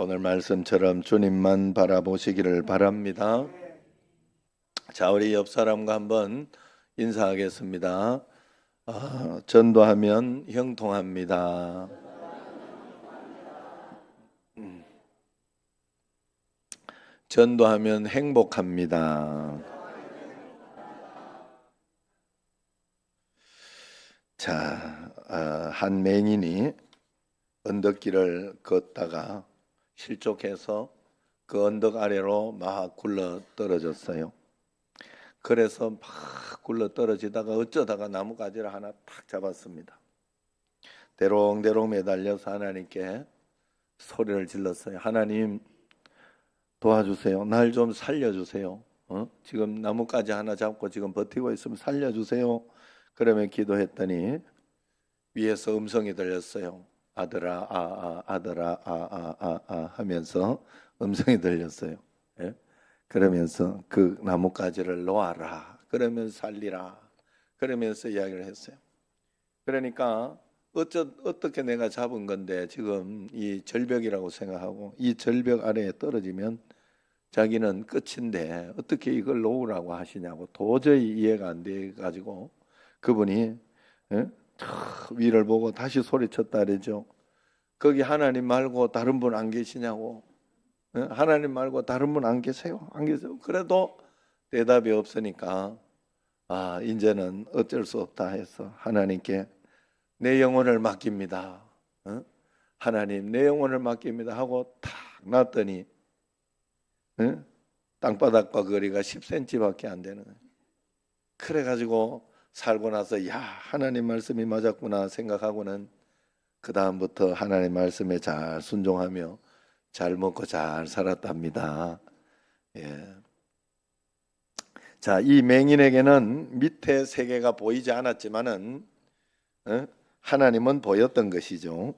오늘 말씀처럼 주님만 바라보시기를 바랍니다. 자, 우리 옆 사람과 한번 인사하겠습니다. 전도하면 형통합니다. 전도하면 행복합니다. 자, 한 맹인이 언덕길을 걷다가 실족해서 그 언덕 아래로 막 굴러 떨어졌어요. 그래서 막 굴러 떨어지다가 어쩌다가 나뭇가지를 하나 탁 잡았습니다. 대롱대롱 매달려서 하나님께 소리를 질렀어요. 하나님 도와주세요. 날 좀 살려주세요. 지금 나뭇가지 하나 잡고 지금 버티고 있으면 살려주세요. 그러면 기도했더니 위에서 음성이 들렸어요. 아들아, 아들아, 하면서 음성이 들렸어요. 예? 그러면서 그 나뭇가지를 놓아라. 그러면 살리라. 그러면서 이야기를 했어요. 그러니까 어떻게 내가 잡은 건데 지금 이 절벽이라고 생각하고 이 절벽 아래에 떨어지면 자기는 끝인데 어떻게 이걸 놓으라고 하시냐고 도저히 이해가 안 돼 가지고 그분이 위를 보고 다시 소리쳤다 그러죠. 거기 하나님 말고 다른 분 안 계시냐고. 하나님 말고 다른 분 안 계세요? 안 계세요? 그래도 대답이 없으니까 이제는 어쩔 수 없다 해서 하나님께 내 영혼을 맡깁니다. 하나님 내 영혼을 맡깁니다 하고 탁 놨더니 땅바닥과 거리가 10cm밖에 안 되는 거예요. 그래가지고 살고 나서 야 하나님 말씀이 맞았구나 생각하고는 그 다음부터 하나님 말씀에 잘 순종하며 잘 먹고 잘 살았답니다. 예. 자, 이 맹인에게는 밑에 세계가 보이지 않았지만은 하나님은 보였던 것이죠.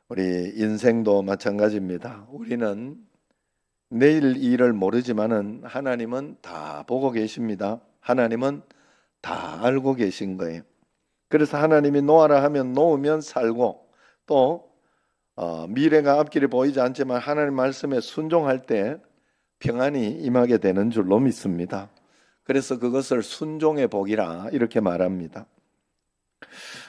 우리 인생도 마찬가지입니다. 우리는 내일 일을 모르지만은 하나님은 다 보고 계십니다. 하나님은 다 알고 계신 거예요. 그래서 하나님이 놓아라 하면 놓으면 살고 또 미래가 앞길이 보이지 않지만 하나님 말씀에 순종할 때 평안이 임하게 되는 줄로 믿습니다. 그래서 그것을 순종의 복이라 이렇게 말합니다.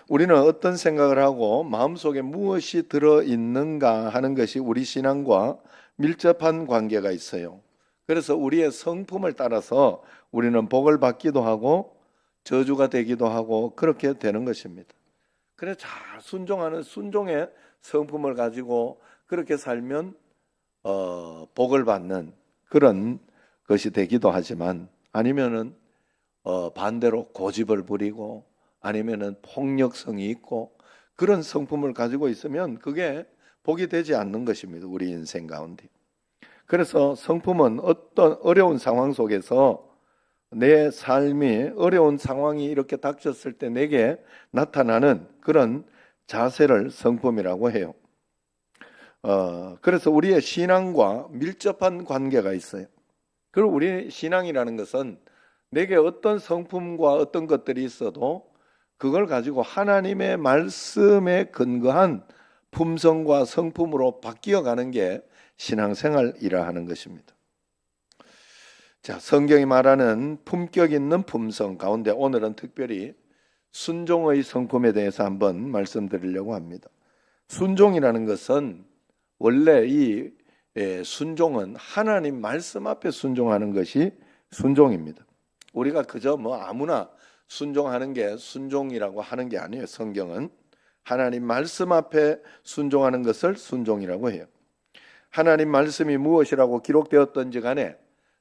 우리는 어떤 생각을 하고 마음속에 무엇이 들어있는가 하는 것이 우리 신앙과 밀접한 관계가 있어요. 그래서 우리의 성품을 따라서 우리는 복을 받기도 하고 저주가 되기도 하고 그렇게 되는 것입니다. 그래서 잘 순종하는 순종의 성품을 가지고 그렇게 살면 복을 받는 그런 것이 되기도 하지만 아니면은 반대로 고집을 부리고 아니면은 폭력성이 있고 그런 성품을 가지고 있으면 그게 복이 되지 않는 것입니다. 우리 인생 가운데. 그래서 성품은 어떤 어려운 상황 속에서 내 삶이 어려운 상황이 이렇게 닥쳤을 때 내게 나타나는 그런 자세를 성품이라고 해요. 그래서 우리의 신앙과 밀접한 관계가 있어요. 그리고 우리 신앙이라는 것은 내게 어떤 성품과 어떤 것들이 있어도 그걸 가지고 하나님의 말씀에 근거한 품성과 성품으로 바뀌어가는 게 신앙생활이라 하는 것입니다. 자, 성경이 말하는 품격 있는 품성 가운데 오늘은 특별히 순종의 성품에 대해서 한번 말씀드리려고 합니다. 순종이라는 것은 원래 이 순종은 하나님 말씀 앞에 순종하는 것이 순종입니다. 우리가 그저 아무나 순종하는 게 순종이라고 하는 게 아니에요. 성경은 하나님 말씀 앞에 순종하는 것을 순종이라고 해요. 하나님 말씀이 무엇이라고 기록되었던지 간에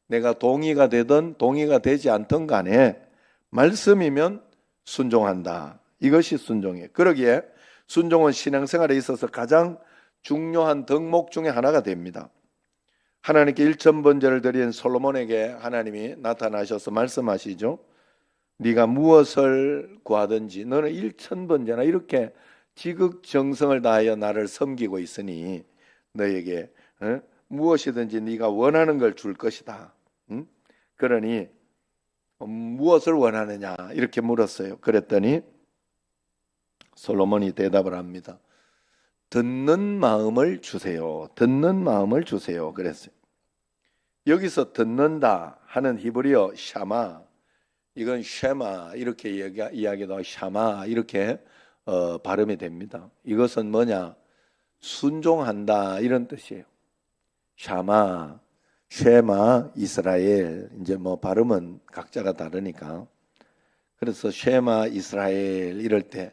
내가 동의가 되든 동의가 되지 않든 간에 말씀이면 순종한다. 이것이 순종이에요. 그러기에 순종은 신앙생활에 있어서 가장 중요한 덕목 중에 하나가 됩니다. 하나님께 일천번제를 드린 솔로몬에게 하나님이 나타나셔서 말씀하시죠. 네가 무엇을 구하든지 너는 일천번제나 이렇게 지극정성을 다하여 나를 섬기고 있으니 너에게 무엇이든지 네가 원하는 걸 줄 것이다. 그러니 무엇을 원하느냐 이렇게 물었어요. 그랬더니 솔로몬이 대답을 합니다. 듣는 마음을 주세요. 듣는 마음을 주세요. 그랬어요. 여기서 듣는다 하는 히브리어 샤마, 이건 쉐마 이렇게 이야기도 하고 샤마 이렇게 발음이 됩니다. 이것은 뭐냐? 순종한다 이런 뜻이에요. 샤마, 쉐마, 이스라엘. 이제 뭐 발음은 각자가 다르니까. 그래서 쉐마 이스라엘 이럴 때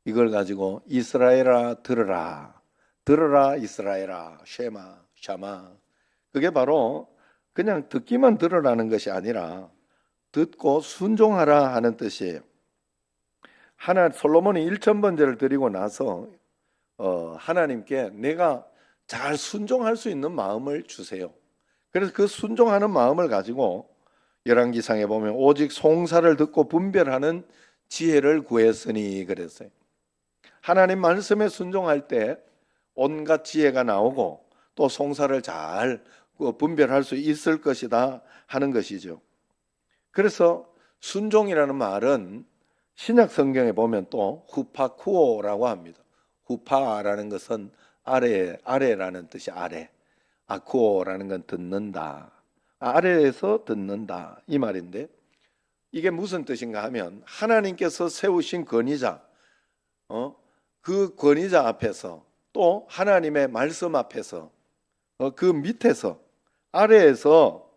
이걸 가지고 이스라엘아 들으라, 들으라 이스라엘아, 쉐마, 샤마. 그게 바로 그냥 듣기만 들으라는 것이 아니라 듣고 순종하라 하는 뜻이에요. 솔로몬이 1,000번제를 드리고 나서 하나님께 내가 잘 순종할 수 있는 마음을 주세요. 그래서 그 순종하는 마음을 가지고 열왕기상에 보면 오직 송사를 듣고 분별하는 지혜를 구했으니 그랬어요. 하나님 말씀에 순종할 때 온갖 지혜가 나오고 또 송사를 잘 분별할 수 있을 것이다 하는 것이죠. 그래서 순종이라는 말은 신약 성경에 보면 또 후파쿠오라고 합니다. 후파라는 것은 아래라는 뜻이 아래. 아쿠오라는 건 듣는다. 아래에서 듣는다 이 말인데 이게 무슨 뜻인가 하면 하나님께서 세우신 권위자, 그 권위자 앞에서 또 하나님의 말씀 앞에서 그 밑에서 아래에서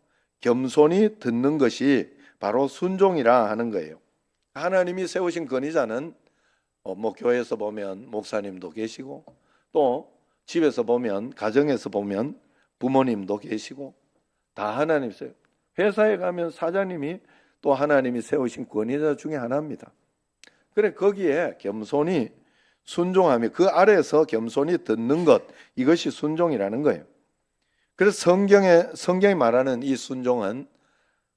겸손히 듣는 것이 바로 순종이라 하는 거예요. 하나님이 세우신 권위자는 뭐 교회에서 보면 목사님도 계시고 또 집에서 보면 가정에서 보면 부모님도 계시고 다 하나님 세요. 회사에 가면 사장님이 또 하나님이 세우신 권위자 중에 하나입니다. 그래 거기에 겸손히 순종하며 그 아래에서 겸손히 듣는 것 이것이 순종이라는 거예요. 그래서 성경이 말하는 이 순종은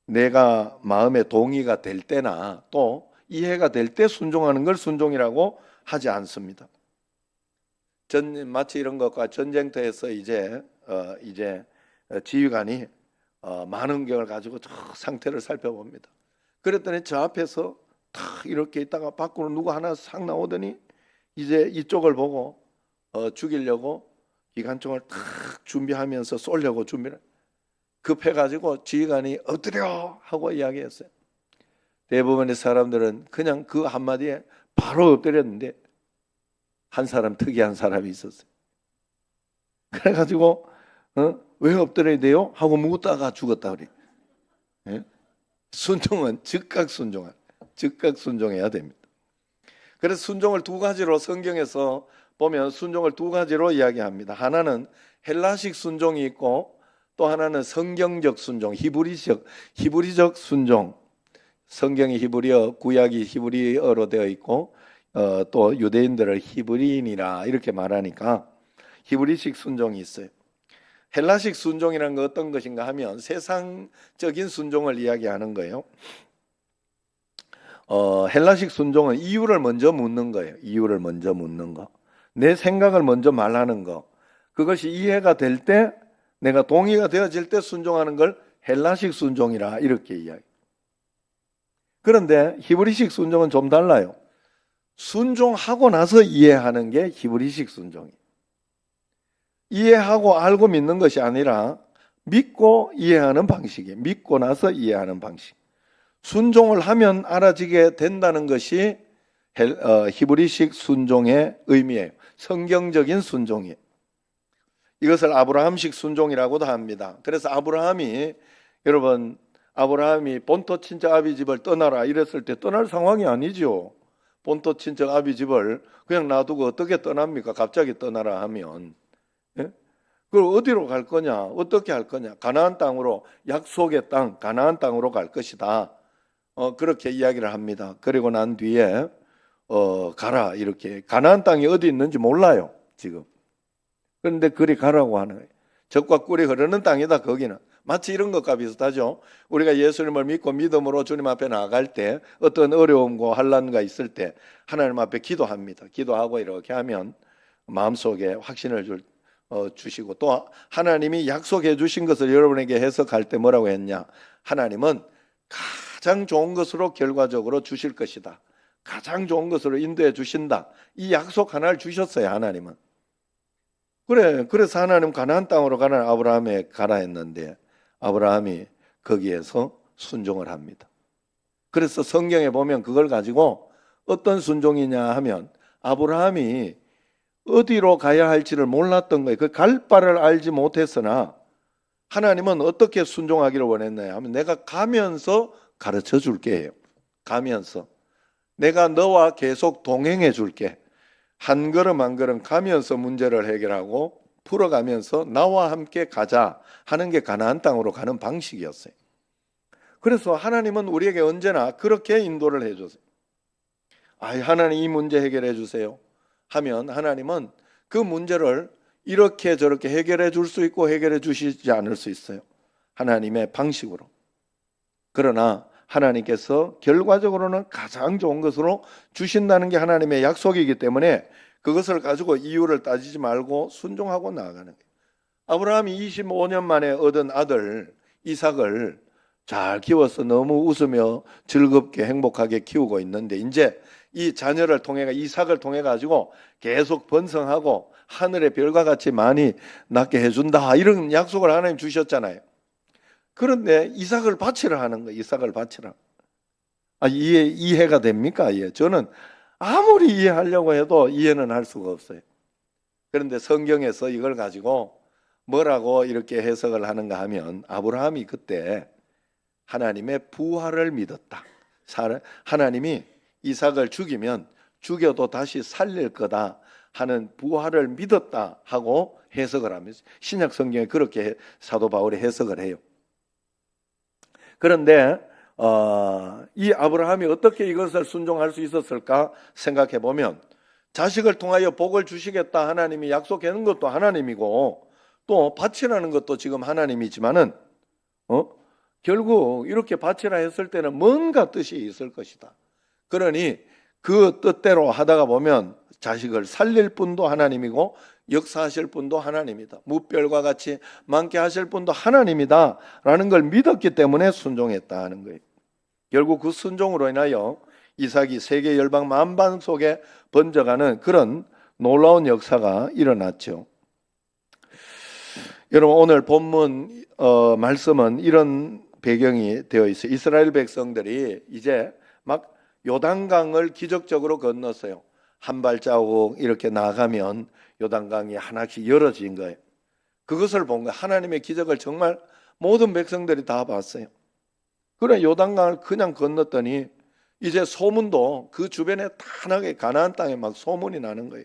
내가 마음에 동의가 될 때나 또 이해가 될 때 순종하는 걸 순종이라고 하지 않습니다. 마치 이런 것과 전쟁터에서 이제 지휘관이 많은 경을 가지고 저 상태를 살펴봅니다. 그랬더니 저 앞에서 탁 이렇게 있다가 밖으로 누구 하나 싹 나오더니 이제 이쪽을 보고 죽이려고 기관총을 탁 준비하면서 쏘려고 준비를 급해가지고 지휘관이 엎드려 하고 이야기했어요. 대부분의 사람들은 그냥 그 한마디에 바로 엎드렸는데 한 사람 특이한 사람이 있었어요. 그래가지고 왜 엎드려야 돼요? 하고 묻다가 죽었다 그래. 예? 순종은 즉각 순종해야 됩니다. 그래서 순종을 두 가지로 성경에서 보면 순종을 두 가지로 이야기합니다. 하나는 헬라식 순종이 있고 또 하나는 성경적 순종, 히브리적 순종. 성경이 히브리어, 구약이 히브리어로 되어 있고 또 유대인들을 히브리인이라 이렇게 말하니까 히브리식 순종이 있어요. 헬라식 순종이라는 건 어떤 것인가 하면 세상적인 순종을 이야기하는 거예요. 헬라식 순종은 이유를 먼저 묻는 거예요. 이유를 먼저 묻는 거. 내 생각을 먼저 말하는 거. 그것이 이해가 될 때 내가 동의가 되어질 때 순종하는 걸 헬라식 순종이라 이렇게 이야기. 그런데 히브리식 순종은 좀 달라요. 순종하고 나서 이해하는 게 히브리식 순종이에요. 이해하고 알고 믿는 것이 아니라 믿고 이해하는 방식이에요. 믿고 나서 이해하는 방식. 순종을 하면 알아지게 된다는 것이 히브리식 순종의 의미예요. 성경적인 순종이에요. 이것을 아브라함식 순종이라고도 합니다. 그래서 아브라함이 본토 친척 아비 집을 떠나라 이랬을 때 떠날 상황이 아니죠. 본토 친척 아비 집을 그냥 놔두고 어떻게 떠납니까? 갑자기 떠나라 하면. 예? 그걸 어디로 갈 거냐? 어떻게 할 거냐? 가나안 땅으로, 약속의 땅, 가나안 땅으로 갈 것이다. 그렇게 이야기를 합니다. 그리고 난 뒤에 가라 이렇게. 가나안 땅이 어디 있는지 몰라요 지금. 그런데 그리 가라고 하는 거예요. 젖과 꿀이 흐르는 땅이다 거기는. 마치 이런 것과 비슷하죠. 우리가 예수님을 믿고 믿음으로 주님 앞에 나아갈 때 어떤 어려움과 환난과 있을 때 하나님 앞에 기도합니다. 기도하고 이렇게 하면 마음속에 확신을 주시고 또 하나님이 약속해 주신 것을 여러분에게 해석할 때 뭐라고 했냐? 하나님은 가장 좋은 것으로 결과적으로 주실 것이다. 가장 좋은 것으로 인도해 주신다. 이 약속 하나를 주셨어요. 하나님은. 그래, 그래서 하나님 가나안 땅으로 가라 아브라함에 가라 했는데 아브라함이 거기에서 순종을 합니다. 그래서 성경에 보면 그걸 가지고 어떤 순종이냐 하면 아브라함이 어디로 가야 할지를 몰랐던 거예요. 그 갈 바를 알지 못했으나 하나님은 어떻게 순종하기를 원했나요? 하면 내가 가면서 가르쳐 줄게 해요. 가면서 내가 너와 계속 동행해 줄게. 한 걸음 한 걸음 가면서 문제를 해결하고 풀어가면서 나와 함께 가자 하는 게 가나안 땅으로 가는 방식이었어요. 그래서 하나님은 우리에게 언제나 그렇게 인도를 해줬어요. 하나님 이 문제 해결해 주세요 하면 하나님은 그 문제를 이렇게 저렇게 해결해 줄 수 있고 해결해 주시지 않을 수 있어요. 하나님의 방식으로. 그러나 하나님께서 결과적으로는 가장 좋은 것으로 주신다는 게 하나님의 약속이기 때문에 그것을 가지고 이유를 따지지 말고 순종하고 나아가는 거예요. 아브라함이 25년 만에 얻은 아들 이삭을 잘 키워서 너무 웃으며 즐겁게 행복하게 키우고 있는데 이제 이 자녀를 통해 이삭을 통해 가지고 계속 번성하고 하늘의 별과 같이 많이 낳게 해준다 이런 약속을 하나님 주셨잖아요. 그런데 이삭을 바치라 하는 거예요. 이삭을 바치라. 이해가 됩니까? 저는 아무리 이해하려고 해도 이해는 할 수가 없어요. 그런데 성경에서 이걸 가지고 뭐라고 이렇게 해석을 하는가 하면 아브라함이 그때 하나님의 부활을 믿었다. 하나님이 이삭을 죽이면 죽여도 다시 살릴 거다 하는 부활을 믿었다 하고 해석을 하면서 신약 성경에 그렇게 사도 바울이 해석을 해요. 그런데 이 아브라함이 어떻게 이것을 순종할 수 있었을까 생각해 보면 자식을 통하여 복을 주시겠다 하나님이 약속하는 것도 하나님이고 또 바치라는 것도 지금 하나님이지만은 결국 이렇게 바치라 했을 때는 뭔가 뜻이 있을 것이다. 그러니 그 뜻대로 하다가 보면 자식을 살릴 분도 하나님이고 역사하실 분도 하나님이다. 무별과 같이 많게 하실 분도 하나님이다 라는 걸 믿었기 때문에 순종했다 하는 거예요. 결국 그 순종으로 인하여 이삭이 세계 열방 만방 속에 번져가는 그런 놀라운 역사가 일어났죠. 여러분 오늘 본문 말씀은 이런 배경이 되어 있어요. 이스라엘 백성들이 이제 막 요단강을 기적적으로 건넜어요. 한 발자국 이렇게 나가면 요단강이 하나씩 열어진 거예요. 그것을 본 거예요. 하나님의 기적을 정말 모든 백성들이 다 봤어요. 그래 요단강을 그냥 건넜더니 이제 소문도 그 주변에 다 나게 가나안 땅에 막 소문이 나는 거예요.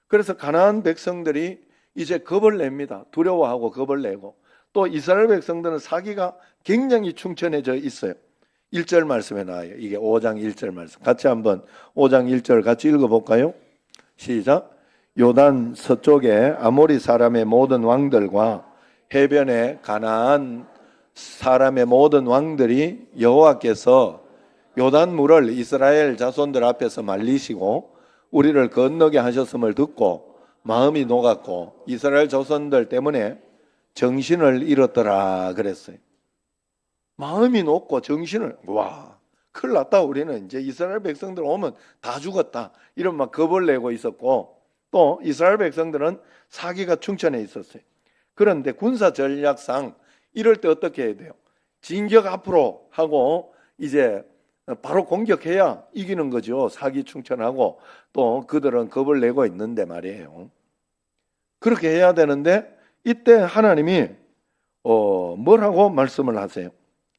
그래서 가나안 백성들이 이제 겁을 냅니다. 두려워하고 겁을 내고 또 이스라엘 백성들은 사기가 굉장히 충천해져 있어요. 1절 말씀에 나와요. 이게 5장 1절 말씀. 같이 한번 5장 1절 같이 읽어볼까요? 시작. 요단 서쪽에 아모리 사람의 모든 왕들과 해변에 가나안 사람의 모든 왕들이 여호와께서 요단 물을 이스라엘 자손들 앞에서 말리시고 우리를 건너게 하셨음을 듣고 마음이 녹았고 이스라엘 자손들 때문에 정신을 잃었더라 그랬어요. 마음이 녹고 정신을 큰일 났다. 우리는 이제 이스라엘 백성들 오면 다 죽었다. 이런 막 겁을 내고 있었고 또 이스라엘 백성들은 사기가 충천해 있었어요. 그런데 군사 전략상 이럴 때 어떻게 해야 돼요? 진격 앞으로 하고 이제 바로 공격해야 이기는 거죠. 사기 충천하고 또 그들은 겁을 내고 있는데 말이에요. 그렇게 해야 되는데 이때 하나님이 뭐라고 말씀을 하세요?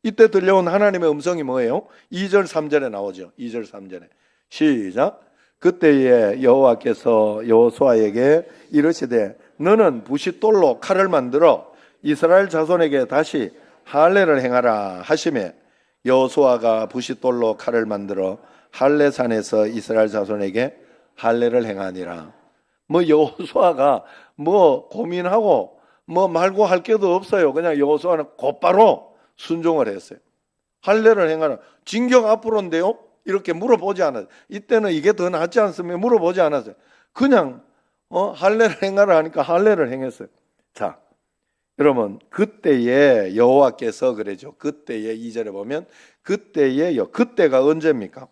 이때 들려온 하나님의 음성이 뭐예요? 2절 3절에 나오죠. 2절 3절에 시작. 그때에 여호와께서 여호수아에게 이르시되 너는 부싯돌로 칼을 만들어 이스라엘 자손에게 다시 할례를 행하라 하시매 여호수아가 부싯돌로 칼을 만들어 할례산에서 이스라엘 자손에게 할례를 행하니라. 여호수아가 고민하고 말고 할 게도 없어요. 그냥 여호수아는 곧바로 순종을 했어요. 할례를 행하라. 진격 앞으로인데요. 이렇게 물어보지 않았어요. 이때는 이게 더 낫지 않습니까? 물어보지 않았어요. 그냥 할례를 행하라 하니까 할례를 행했어요. 자, 여러분 그때에 여호와께서 그러죠. 그때에 2절에 보면 그때가 언제입니까?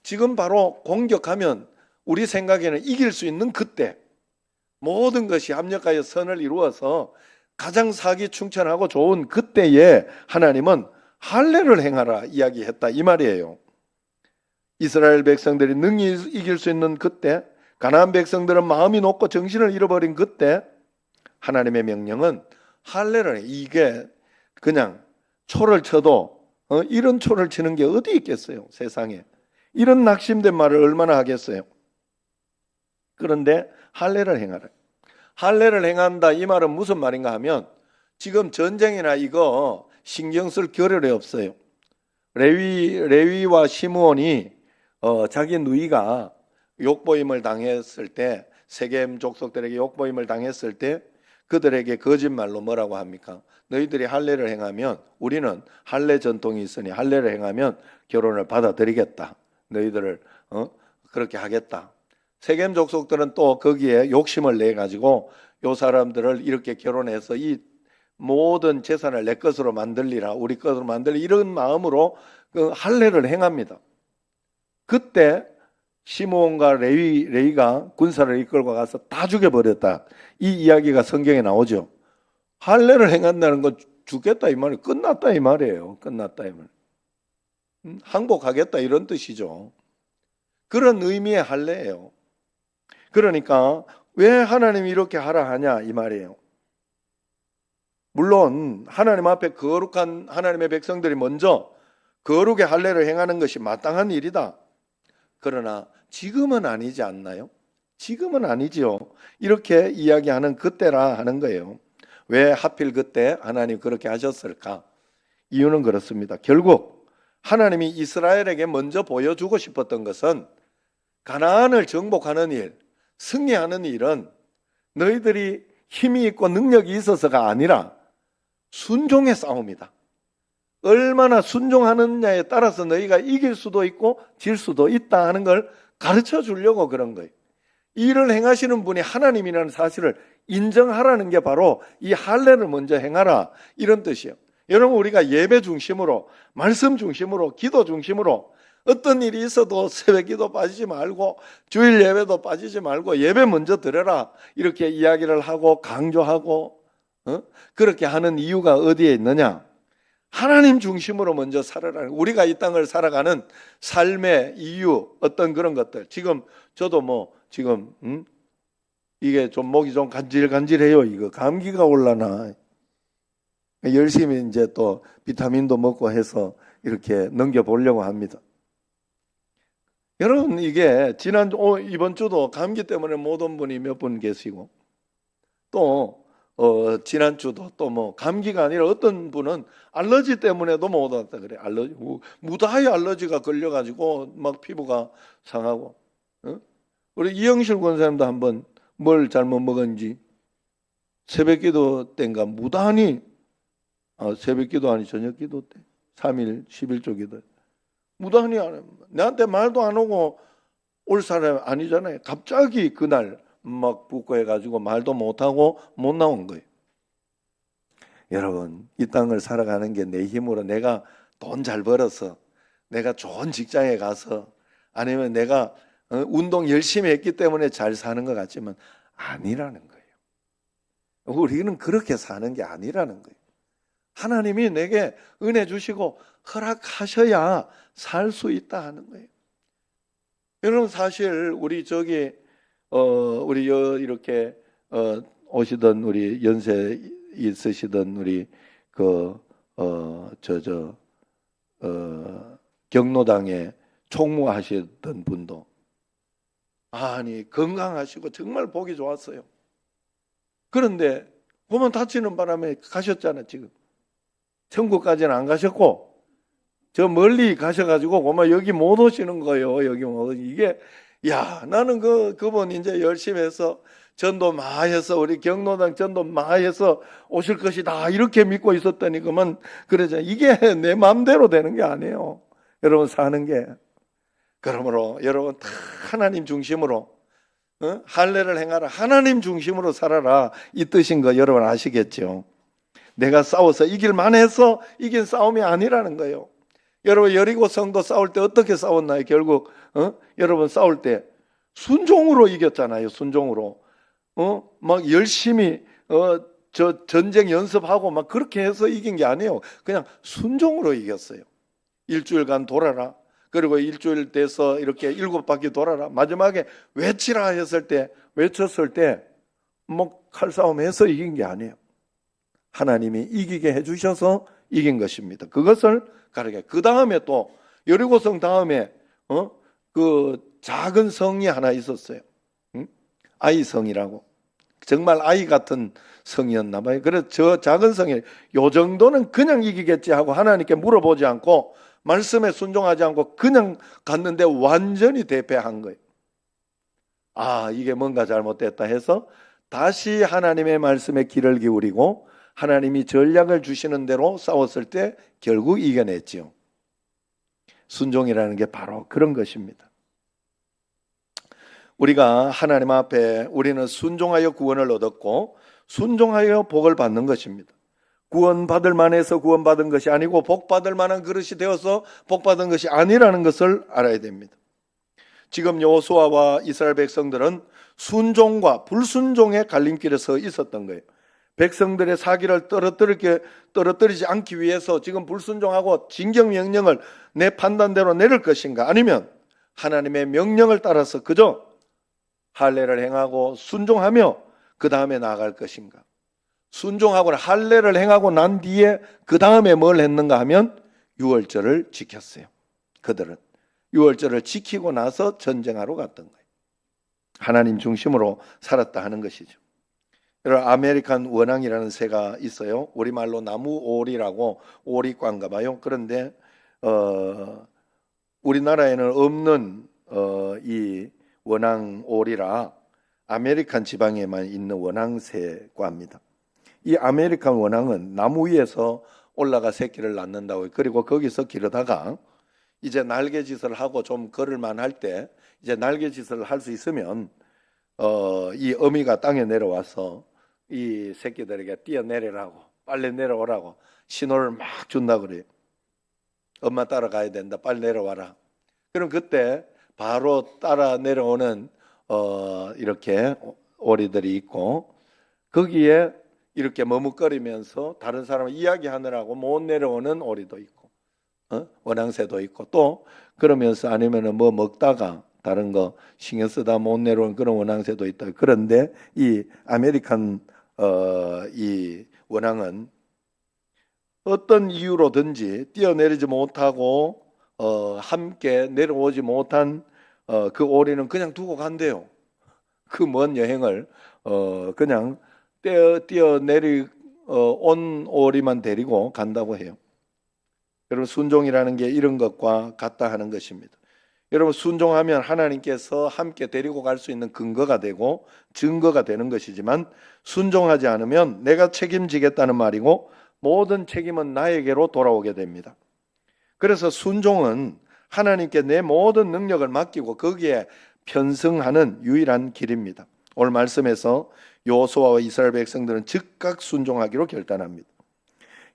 지금 바로 공격하면 우리 생각에는 이길 수 있는 그때. 모든 것이 합력하여 선을 이루어서 가장 사기충천하고 좋은 그때에 하나님은 할례를 행하라 이야기했다 이 말이에요. 이스라엘 백성들이 능히 이길 수 있는 그때, 가나안 백성들은 마음이 높고 정신을 잃어버린 그때 하나님의 명령은 할례를 해. 이게 그냥 초를 쳐도 이런 초를 치는 게 어디 있겠어요 세상에. 이런 낙심된 말을 얼마나 하겠어요. 그런데 할례를 행하라. 할례를 행한다 이 말은 무슨 말인가 하면 지금 전쟁이나 이거 신경 쓸 겨를이 없어요. 레위와 시므온이 자기 누이가 욕보임을 당했을 때, 세겜 족속들에게 욕보임을 당했을 때 그들에게 거짓말로 뭐라고 합니까? 너희들이 할례를 행하면 우리는 할례 전통이 있으니 할례를 행하면 결혼을 받아들이겠다. 너희들을 그렇게 하겠다. 세겜 족속들은 또 거기에 욕심을 내 가지고 요 사람들을 이렇게 결혼해서 이 모든 재산을 내 것으로 만들리라, 우리 것으로 만들리 이런 마음으로 그 할례를 행합니다. 그때 시므온과 레위가 군사를 이끌고 가서 다 죽여버렸다. 이 이야기가 성경에 나오죠. 할례를 행한다는 건 죽겠다 이 말이에요. 끝났다 이 말이에요. 끝났다 이 말. 항복하겠다 이런 뜻이죠. 그런 의미의 할례예요. 그러니까 왜 하나님이 이렇게 하라 하냐 이 말이에요. 물론 하나님 앞에 거룩한 하나님의 백성들이 먼저 거룩의 할례를 행하는 것이 마땅한 일이다. 그러나 지금은 아니지 않나요? 지금은 아니지요. 이렇게 이야기하는 그때라 하는 거예요. 왜 하필 그때 하나님 그렇게 하셨을까? 이유는 그렇습니다. 결국 하나님이 이스라엘에게 먼저 보여주고 싶었던 것은 가나안을 정복하는 일, 승리하는 일은 너희들이 힘이 있고 능력이 있어서가 아니라 순종의 싸움이다. 얼마나 순종하느냐에 따라서 너희가 이길 수도 있고 질 수도 있다 하는 걸 가르쳐 주려고 그런 거예요. 일을 행하시는 분이 하나님이라는 사실을 인정하라는 게 바로 이 할례를 먼저 행하라 이런 뜻이에요. 여러분 우리가 예배 중심으로 말씀 중심으로 기도 중심으로 어떤 일이 있어도 새벽기도 빠지지 말고 주일 예배도 빠지지 말고 예배 먼저 드려라 이렇게 이야기를 하고 강조하고 그렇게 하는 이유가 어디에 있느냐? 하나님 중심으로 먼저 살아라. 우리가 이 땅을 살아가는 삶의 이유 어떤 그런 것들. 지금 저도 지금 이게 좀 목이 좀 간질간질해요. 이거 감기가 올라나. 열심히 이제 또 비타민도 먹고 해서 이렇게 넘겨보려고 합니다. 여러분 이게 이번 주도 감기 때문에 못 온 분이 몇 분 계시고 또 지난주도 또 감기가 아니라 어떤 분은 알러지 때문에도 못 왔다 그래. 알러지 무다하게 알러지가 걸려가지고 막 피부가 상하고. 우리 이영실 권사님도 한번 뭘 잘못 먹었는지 새벽기도 때인가 무단히 새벽기도 아니 저녁기도 때 3일 11조 기도 무단히 내한테 말도 안 오고 올 사람 아니잖아요. 갑자기 그날 막 붓고 해가지고 말도 못하고 못 나온 거예요. 여러분 이 땅을 살아가는 게 내 힘으로 내가 돈 잘 벌어서 내가 좋은 직장에 가서 아니면 내가 운동 열심히 했기 때문에 잘 사는 것 같지만 아니라는 거예요. 우리는 그렇게 사는 게 아니라는 거예요. 하나님이 내게 은혜 주시고 허락하셔야 살 수 있다 하는 거예요. 여러분 사실 우리 우리 이렇게 오시던 우리 연세 있으시던 우리 경로당에 총무하시던 분도 아니 건강하시고 정말 보기 좋았어요. 그런데 몸은 다치는 바람에 가셨잖아. 지금 천국까지는 안 가셨고 저 멀리 가셔가지고 고마 여기 못 오시는 거예요. 여기 못 이게 나는 그분 이제 열심히 해서 전도 많이 해서 우리 경로당 전도 많이 해서 오실 것이다 이렇게 믿고 있었더니 그러자 이게 내 마음대로 되는 게 아니에요. 여러분 사는 게. 그러므로 여러분 다 하나님 중심으로 할례를 행하라. 하나님 중심으로 살아라 이 뜻인 거 여러분 아시겠죠? 내가 싸워서 이길 만해서 이긴 싸움이 아니라는 거예요. 여러분 여리고 성도 싸울 때 어떻게 싸웠나요? 결국 여러분 싸울 때 순종으로 이겼잖아요. 순종으로. 막 열심히 저 전쟁 연습하고 막 그렇게 해서 이긴 게 아니에요. 그냥 순종으로 이겼어요. 일주일간 돌아라. 그리고 일주일 돼서 이렇게 7바퀴 돌아라. 마지막에 외치라 외쳤을 때 뭐 칼싸움 해서 이긴 게 아니에요. 하나님이 이기게 해주셔서 이긴 것입니다. 그것을 가르쳐. 그 다음에 또 여리고성 다음에 그 작은 성이 하나 있었어요. 아이성이라고. 정말 아이 같은 성이었나 봐요. 그래서 저 작은 성이 요 정도는 그냥 이기겠지 하고 하나님께 물어보지 않고 말씀에 순종하지 않고 그냥 갔는데 완전히 대패한 거예요. 아, 이게 뭔가 잘못됐다 해서 다시 하나님의 말씀에 귀를 기울이고 하나님이 전략을 주시는 대로 싸웠을 때 결국 이겨냈지요. 순종이라는 게 바로 그런 것입니다. 우리가 하나님 앞에 우리는 순종하여 구원을 얻었고 순종하여 복을 받는 것입니다. 구원받을 만해서 구원받은 것이 아니고 복받을 만한 그릇이 되어서 복받은 것이 아니라는 것을 알아야 됩니다. 지금 여호수아와 이스라엘 백성들은 순종과 불순종의 갈림길에 서 있었던 거예요. 백성들의 사기를 떨어뜨리지 않기 위해서 지금 불순종하고 징경명령을 내 판단대로 내릴 것인가, 아니면 하나님의 명령을 따라서 그저 할례를 행하고 순종하며 그 다음에 나아갈 것인가. 순종하고 할례를 행하고 난 뒤에 그 다음에 뭘 했는가 하면 유월절을 지켰어요. 그들은 유월절을 지키고 나서 전쟁하러 갔던 거예요. 하나님 중심으로 살았다 하는 것이죠. 여러분, 아메리칸 원앙이라는 새가 있어요. 우리말로 나무오리라고, 오리과인가 봐요. 그런데 우리나라에는 없는 이 원앙오리라 아메리칸 지방에만 있는 원앙새과입니다. 이 아메리칸 원앙은 나무 위에서 올라가 새끼를 낳는다고. 그리고 거기서 기르다가 이제 날개짓을 하고 좀 걸을만 할 때 이제 날개짓을 할 수 있으면 이 어미가 땅에 내려와서 이 새끼들에게 뛰어내리라고, 빨리 내려오라고 신호를 막 준다 그래요. 엄마 따라가야 된다, 빨리 내려와라. 그럼 그때 바로 따라 내려오는 이렇게 오리들이 있고, 거기에 이렇게 머뭇거리면서 다른 사람을 이야기하느라고 못 내려오는 오리도 있고, 원앙새도 있고, 또 그러면서 아니면은 뭐 먹다가 다른 거 신경 쓰다 못 내려오는 그런 원앙새도 있다. 그런데 이 아메리칸 이 원앙은 어떤 이유로든지 뛰어내리지 못하고 함께 내려오지 못한 그 오리는 그냥 두고 간대요. 그 먼 여행을 그냥 뛰어내리 온 오리만 데리고 간다고 해요. 여러분, 순종이라는 게 이런 것과 같다 하는 것입니다. 여러분, 순종하면 하나님께서 함께 데리고 갈 수 있는 근거가 되고 증거가 되는 것이지만, 순종하지 않으면 내가 책임지겠다는 말이고 모든 책임은 나에게로 돌아오게 됩니다. 그래서 순종은 하나님께 내 모든 능력을 맡기고 거기에 편승하는 유일한 길입니다. 오늘 말씀에서 여호수아와 이스라엘 백성들은 즉각 순종하기로 결단합니다.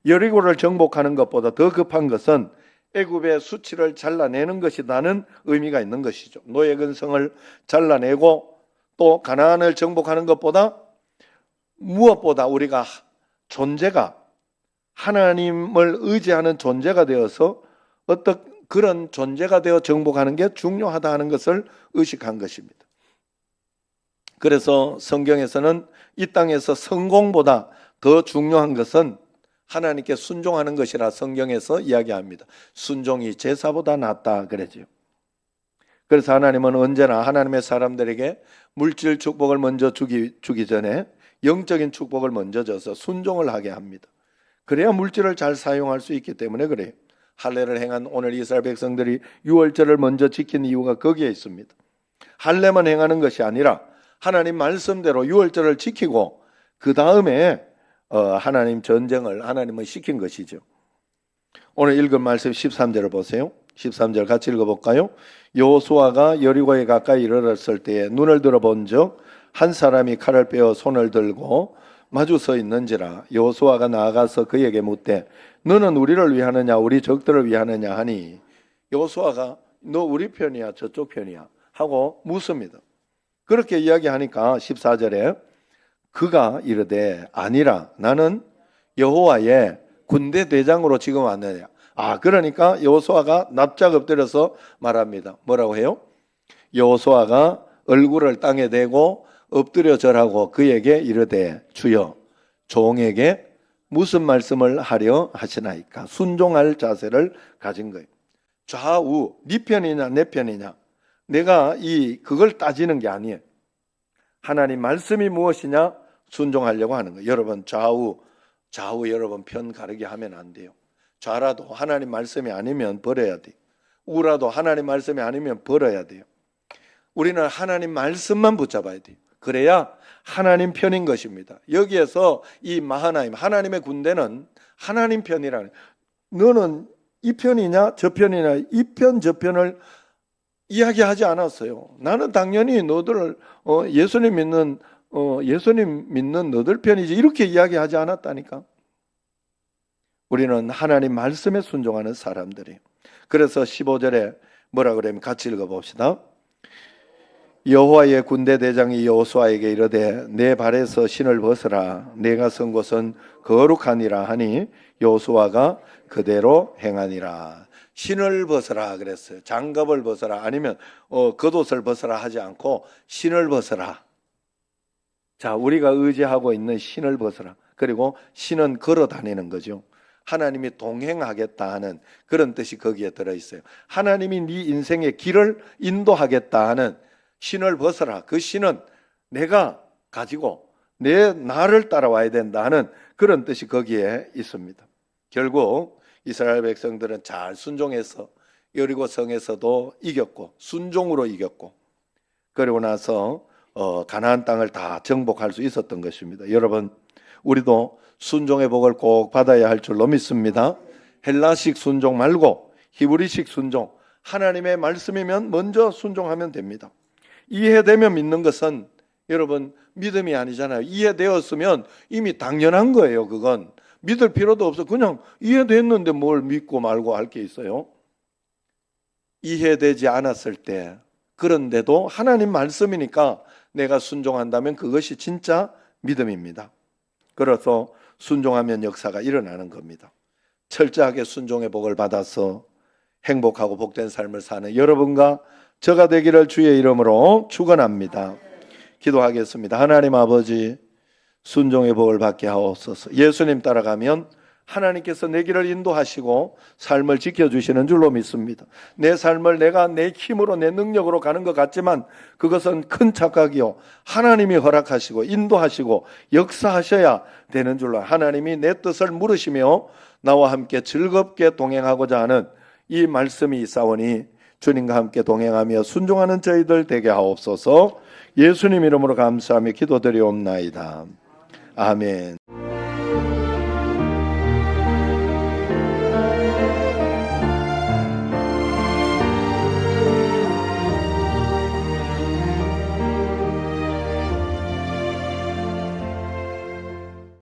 여리고를 정복하는 것보다 더 급한 것은 애굽의 수치를 잘라내는 것이라는 의미가 있는 것이죠. 노예근성을 잘라내고 또 가나안을 정복하는 것보다 무엇보다 우리가 존재가 하나님을 의지하는 존재가 되어서 어떤 그런 존재가 되어 정복하는 게 중요하다 하는 것을 의식한 것입니다. 그래서 성경에서는 이 땅에서 성공보다 더 중요한 것은 하나님께 순종하는 것이라 성경에서 이야기합니다. 순종이 제사보다 낫다 그러죠. 그래서 하나님은 언제나 하나님의 사람들에게 물질 축복을 먼저 주기 전에 영적인 축복을 먼저 줘서 순종을 하게 합니다. 그래야 물질을 잘 사용할 수 있기 때문에 그래요. 할례를 행한 오늘 이스라엘 백성들이 유월절을 먼저 지킨 이유가 거기에 있습니다. 할례만 행하는 것이 아니라 하나님 말씀대로 유월절을 지키고 그 다음에 하나님 전쟁을 하나님은 시킨 것이죠. 오늘 읽은 말씀 13절을 보세요. 13절 같이 읽어볼까요? 여호수아가 여리고에 가까이 이르렀을 때에 눈을 들어본 적 한 사람이 칼을 빼어 손을 들고 마주 서 있는지라. 여호수아가 나아가서 그에게 묻되 너는 우리를 위하느냐 우리 적들을 위하느냐 하니, 여호수아가 너 우리 편이야 저쪽 편이야 하고 묻습니다. 그렇게 이야기하니까 14절에 그가 이르되 아니라 나는 여호와의 군대 대장으로 지금 왔느냐. 그러니까 여호수아가 납작 엎드려서 말합니다. 뭐라고 해요? 여호수아가 얼굴을 땅에 대고 엎드려 절하고 그에게 이르되 주여 종에게 무슨 말씀을 하려 하시나이까. 순종할 자세를 가진 거예요. 좌우 네 편이냐 내 편이냐 내가 그걸 따지는 게 아니에요. 하나님 말씀이 무엇이냐 순종하려고 하는 거예요. 여러분 좌우 여러분 편 가르게 하면 안 돼요. 좌라도 하나님 말씀이 아니면 버려야 돼요. 우라도 하나님 말씀이 아니면 버려야 돼요. 우리는 하나님 말씀만 붙잡아야 돼요. 그래야 하나님 편인 것입니다. 여기에서 이 마하나임 하나님의 군대는 하나님 편이라는, 너는 이 편이냐 저 편이냐 이 편 저 편을 이야기하지 않았어요. 나는 당연히 너들 예수님 믿는 너들 편이지 이렇게 이야기하지 않았다니까. 우리는 하나님 말씀에 순종하는 사람들이에요. 그래서 15절에 뭐라 그러면 같이 읽어봅시다. 여호와의 군대 대장이 여호수아에게 이르되 내 발에서 신을 벗으라. 내가 선 곳은 거룩하니라 하니 여호수아가 그대로 행하니라. 신을 벗으라 그랬어요. 장갑을 벗으라 아니면 겉옷을 벗으라 하지 않고 신을 벗으라. 자, 우리가 의지하고 있는 신을 벗으라. 그리고 신은 걸어 다니는 거죠. 하나님이 동행하겠다 하는 그런 뜻이 거기에 들어있어요. 하나님이 네 인생의 길을 인도하겠다 하는 신을 벗어라. 그 신은 내가 가지고 나를 따라와야 된다 하는 그런 뜻이 거기에 있습니다. 결국 이스라엘 백성들은 잘 순종해서 여리고 성에서도 이겼고 순종으로 이겼고 그리고 나서 가나안 땅을 다 정복할 수 있었던 것입니다. 여러분 우리도 순종의 복을 꼭 받아야 할 줄로 믿습니다. 헬라식 순종 말고 히브리식 순종, 하나님의 말씀이면 먼저 순종하면 됩니다. 이해되면 믿는 것은 여러분 믿음이 아니잖아요. 이해되었으면 이미 당연한 거예요. 그건 믿을 필요도 없어. 그냥 이해됐는데 뭘 믿고 말고 할 게 있어요. 이해되지 않았을 때 그런데도 하나님 말씀이니까 내가 순종한다면 그것이 진짜 믿음입니다. 그래서 순종하면 역사가 일어나는 겁니다. 철저하게 순종의 복을 받아서 행복하고 복된 삶을 사는 여러분과 저가 되기를 주의 이름으로 축원합니다. 기도하겠습니다. 하나님 아버지, 순종의 복을 받게 하옵소서. 예수님 따라가면 하나님께서 내 길을 인도하시고 삶을 지켜주시는 줄로 믿습니다. 내 삶을 내가 내 힘으로 내 능력으로 가는 것 같지만 그것은 큰 착각이요, 하나님이 허락하시고 인도하시고 역사하셔야 되는 줄로, 하나님이 내 뜻을 물으시며 나와 함께 즐겁게 동행하고자 하는 이 말씀이 있사오니 주님과 함께 동행하며 순종하는 저희들 되게 하옵소서. 예수님 이름으로 감사하며 기도드리옵나이다. 아멘.